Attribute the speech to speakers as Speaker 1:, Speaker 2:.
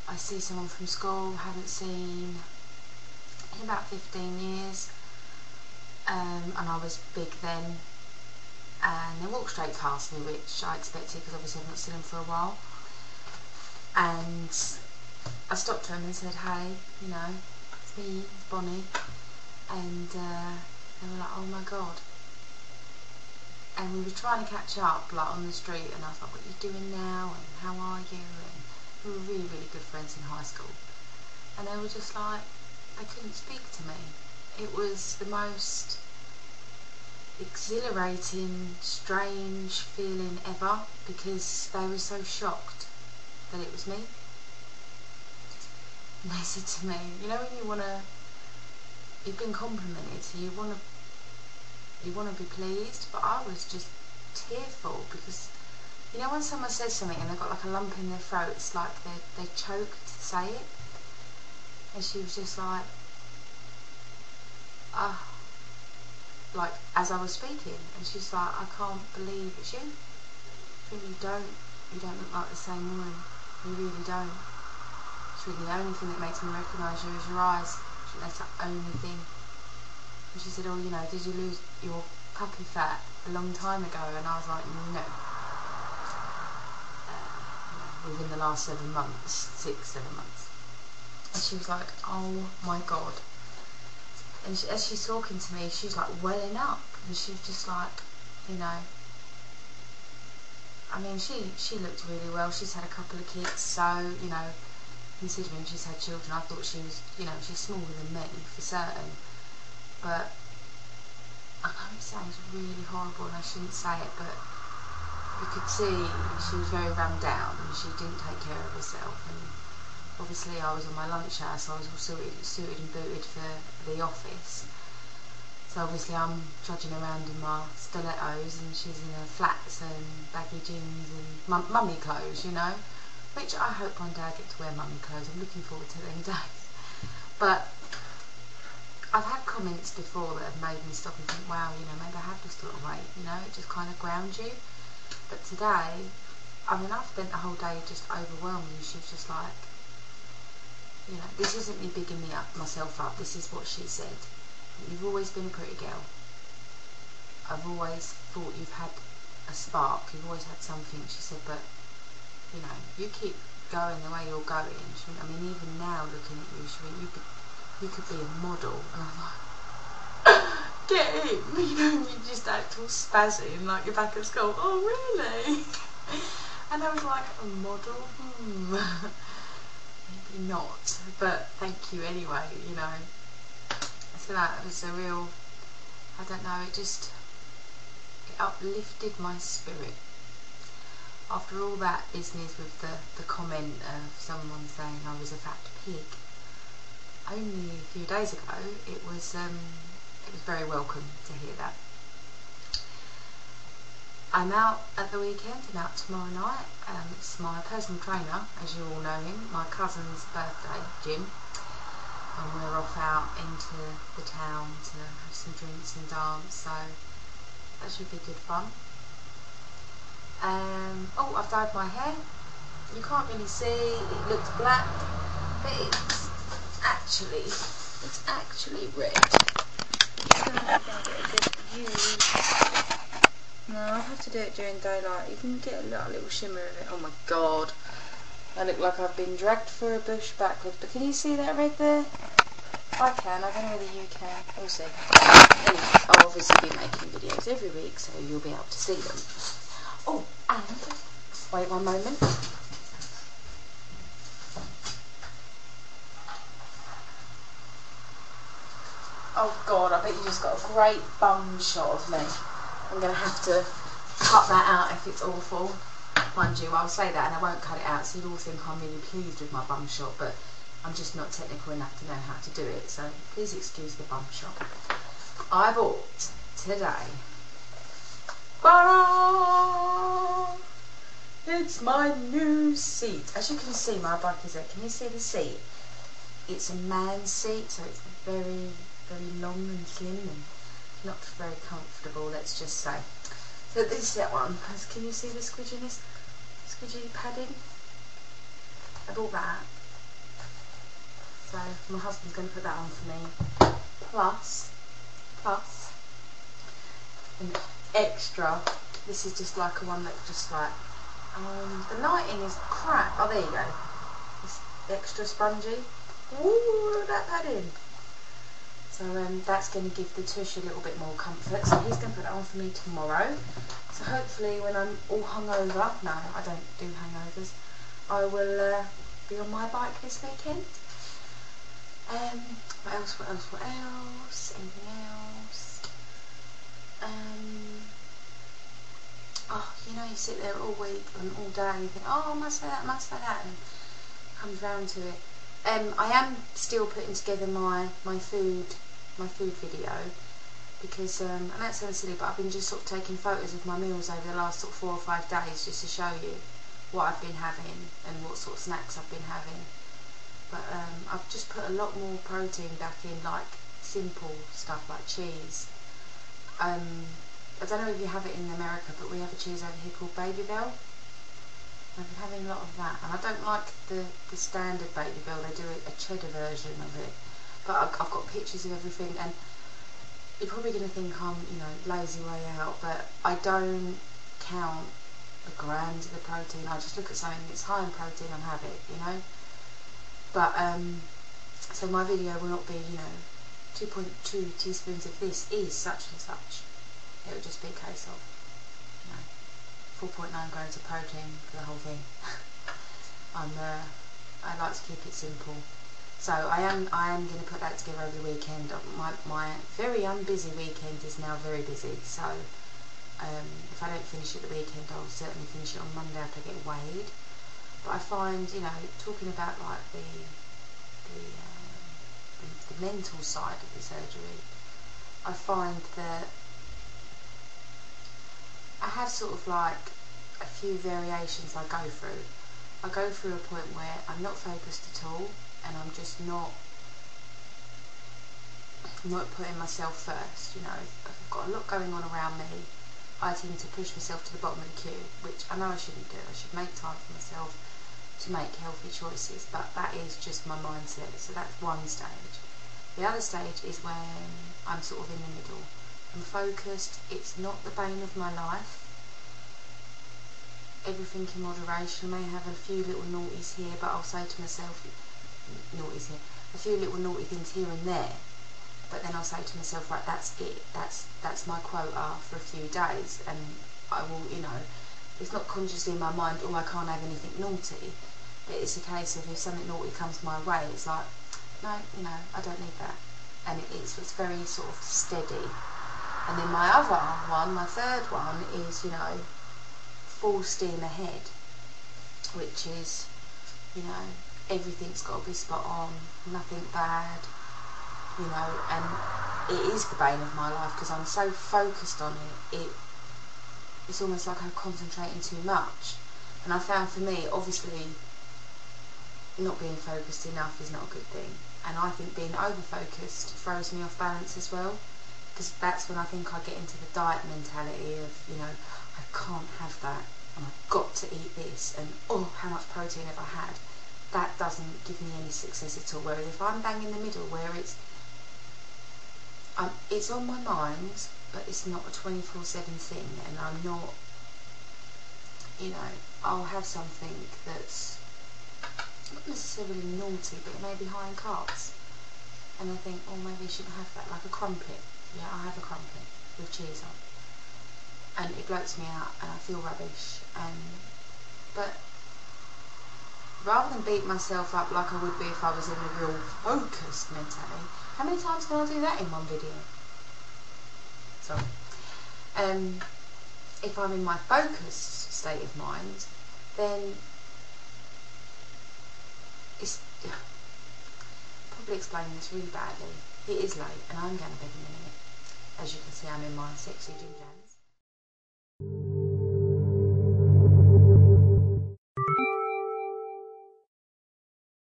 Speaker 1: I see someone from school, haven't seen in about 15 years, and I was big then, and they walked straight past me, which I expected because obviously I've not seen them for a while. And I stopped to them and said, hey, you know, it's me, it's Bonnie. And they were like, oh my god. And we were trying to catch up, like, on the street, and I was like, what are you doing now, and how are you? And we were really, really good friends in high school. And they were just like, they couldn't speak to me. It was the most exhilarating, strange feeling ever, because they were so shocked that it was me. And they said to me, you know when you've been complimented, so you want to be pleased, but I was just tearful, because you know when someone says something and they've got like a lump in their throat, it's like they choke to say it. And she was just like, like as I was speaking, and she's like, I can't believe it's you. I think you don't look like the same woman. You really don't. It's really the only thing that makes me recognise you is your eyes. I think that's the only thing. And she said, oh, you know, did you lose your puppy fat a long time ago? And I was like, no. Within the last 7 months, 6-7 months. And she was like, oh my god. And as she's talking to me, she's like welling up, and she's just like, you know, I mean, she looked really well. She's had a couple of kids, so, you know, considering she's had children, I thought she was, you know, she's smaller than me for certain. But I know it sounds really horrible and I shouldn't say it, but you could see she was very run down and she didn't take care of herself. And obviously I was on my lunch hour, so I was all suited and booted for the office. So obviously I'm trudging around in my stilettos and she's in her flats and baggy jeans and mummy clothes, you know. Which I hope one day I get to wear mummy clothes. I'm looking forward to them days. But I've had comments before that have made me stop and think, wow, you know, maybe I have lost a lot of weight, you know, it just kind of grounds you. But today, I mean, I've spent the whole day just overwhelmed, and she was just like, you know, this isn't me bigging myself up, this is what she said. You've always been a pretty girl. I've always thought you've had a spark, you've always had something. She said, but, you know, you keep going the way you're going. She went, I mean, even now looking at you, she went, you could be a model. And I'm like, get in, you know, you just act all spazzing like you're back at school. Oh, really? And I was like, a model? Maybe not, but thank you anyway, you know. So that was a real, I don't know, it uplifted my spirit. After all that business with the comment of someone saying I was a fat pig, only a few days ago it was very welcome to hear that. I'm out at the weekend. I'm out tomorrow night. It's my personal trainer, as you all know him, my cousin's birthday, Jim. And we're off out into the town to have some drinks and dance, so that should be good fun. Oh, I've dyed my hair. You can't really see, it looks black, but it's actually red. I'm gonna get a good view. No, I'll have to do it during daylight. You can get a little shimmer of it. Oh my god. I look like I've been dragged through a bush backwards, but can you see that red there? I can, I don't know whether you can. We'll see. Anyway, I'll obviously be making videos every week, so you'll be able to see them. Oh, and, wait one moment. Oh god, I bet you just got a great bum shot of me. I'm going to have to cut that out if it's awful. Mind you, I'll say that and I won't cut it out, so you'll all think I'm really pleased with my bum shot, but I'm just not technical enough to know how to do it, so please excuse the bum shot. I bought today, ta-da! It's my new seat. As you can see, my bike is there. Can you see the seat? It's a man's seat, so it's very, very long and slim and not very comfortable, let's just say. So this is that one. Can you see the squidgy padding? I bought that. So my husband's going to put that on for me. Plus an extra. This is just like a one that just like, the lighting is crap. Oh, there you go. It's extra spongy. Ooh, that padding. So that's going to give the tush a little bit more comfort. So he's going to put that on for me tomorrow. So hopefully when I'm all hungover, no, I don't do hangovers, I will be on my bike this weekend. What else? Anything else? Oh, you know, you sit there all week and all day and you think, oh, I must say that, and comes round to it. I am still putting together my food video, because and that sounds silly, but I've been just sort of taking photos of my meals over the last sort of 4 or 5 days just to show you what I've been having and what sort of snacks I've been having. But I've just put a lot more protein back in, like simple stuff like cheese. I don't know if you have it in America, but we have a cheese over here called Babybel. I've been having a lot of that, and I don't like the standard Babybel. They do a cheddar version of it, but I've got pictures of everything, and you're probably going to think I'm, you know, lazy way out, but I don't count the grams of the protein. I just look at something that's high in protein and have it, you know. But so my video will not be, you know, 2.2 teaspoons of this is such and such. It will just be a case of, you know, 4.9 grams of protein for the whole thing. I like to keep it simple. So I am going to put that together over the weekend. My very unbusy weekend is now very busy. So if I don't finish it the weekend, I'll certainly finish it on Monday after I get weighed. But I find, you know, talking about like the mental side of the surgery, I find that I have sort of like a few variations I go through. I go through a point where I'm not focused at all, and I'm just not putting myself first. You know, if I've got a lot going on around me, I tend to push myself to the bottom of the queue, which I know I shouldn't do. I should make time for myself to make healthy choices, but that is just my mindset. So that's one stage. The other stage is when I'm sort of in the middle. I'm focused. It's not the bane of my life. Everything in moderation. I may have a few little naughties here, but I'll say to myself, a few little naughty things here and there. But then I'll say to myself, right, that's it. That's my quota for a few days, and I will, you know, it's not consciously in my mind, oh, I can't have anything naughty. But it's a case of if something naughty comes my way, it's like, no, you know, I don't need that. And it's very sort of steady. And then my other one, my third one, is, you know, full steam ahead, which is, you know, everything's got to be spot on, nothing bad, you know, and it is the bane of my life because I'm so focused on it. It's almost like I'm concentrating too much. And I found for me, obviously, not being focused enough is not a good thing. And I think being over-focused throws me off balance as well. Because that's when I think I get into the diet mentality of, you know, I can't have that, and I've got to eat this, and oh, how much protein have I had? That doesn't give me any success at all. Whereas if I'm bang in the middle, where it's on my mind, but it's not a 24/7 thing, and I'm not, you know, I'll have something that's not necessarily naughty, but it may be high in carbs, and I think, oh, maybe I shouldn't have that, like a crumpet. Yeah, I have a crumpet with cheese on, and it bloats me out, and I feel rubbish. But rather than beat myself up like I would be if I was in a real focused mentality, how many times can I do that in one video? So, if I'm in my focused state of mind, then it's probably explaining this really badly. It is late, and I'm going to bed in a minute. As you can see, I'm in my sexy gym jam.